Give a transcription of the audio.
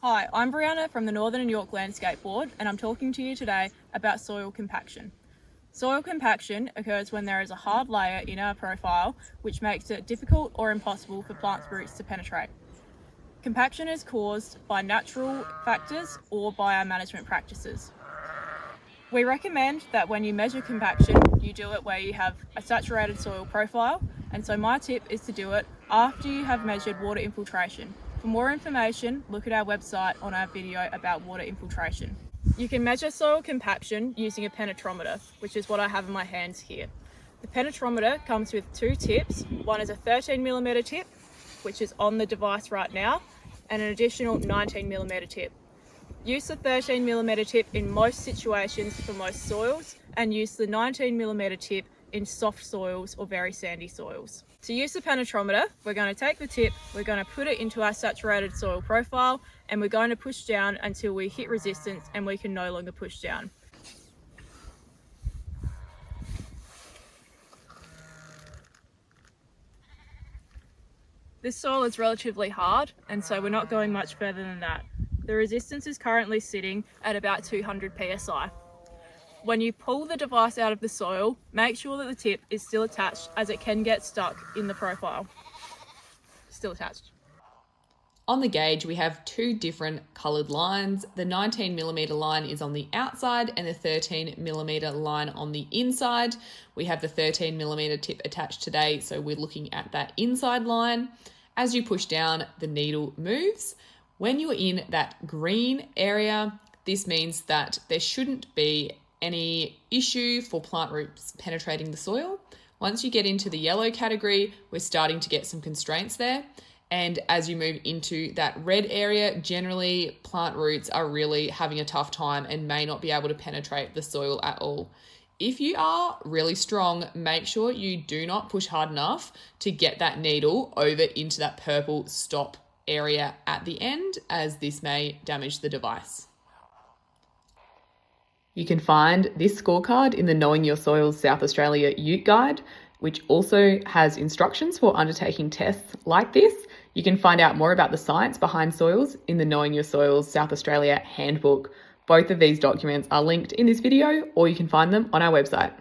Hi, I'm Brianna from the Northern and Yorke Landscape Board, and I'm talking to you today about soil compaction. Soil compaction occurs when there is a hard layer in our profile which makes it difficult or impossible for plant roots to penetrate. Compaction is caused by natural factors or by our management practices. We recommend that when you measure compaction, you do it where you have a saturated soil profile, and so my tip is to do it after you have measured water infiltration. For more information, look at our website on our video about water infiltration. You can measure soil compaction using a penetrometer, which is what I have in my hands here. The penetrometer comes with two tips. One is a 13mm tip, which is on the device right now, and an additional 19mm tip. Use the 13mm tip in most situations for most soils, and use the 19mm tip in soft soils or very sandy soils. To use the penetrometer, we're going to take the tip, we're going to put it into our saturated soil profile, and we're going to push down until we hit resistance and we can no longer push down. This soil is relatively hard, and so we're not going much further than that. The resistance is currently sitting at about 200 psi. When you pull the device out of the soil, make sure that the tip is still attached, as it can get stuck in the profile. Still attached. On the gauge, we have two different coloured lines. The 19mm line is on the outside and the 13mm line on the inside. We have the 13mm tip attached today, so we're looking at that inside line. As you push down, the needle moves. When you're in that green area, this means that there shouldn't be any issue for plant roots penetrating the soil. Once you get into the yellow category, we're starting to get some constraints there. And as you move into that red area, generally plant roots are really having a tough time and may not be able to penetrate the soil at all. If you are really strong, make sure you do not push hard enough to get that needle over into that purple stop area at the end, as this may damage the device. You can find this scorecard in the Knowing Your Soils South Australia Ute Guide, which also has instructions for undertaking tests like this. You can find out more about the science behind soils in the Knowing Your Soils South Australia Handbook. Both of these documents are linked in this video, or you can find them on our website.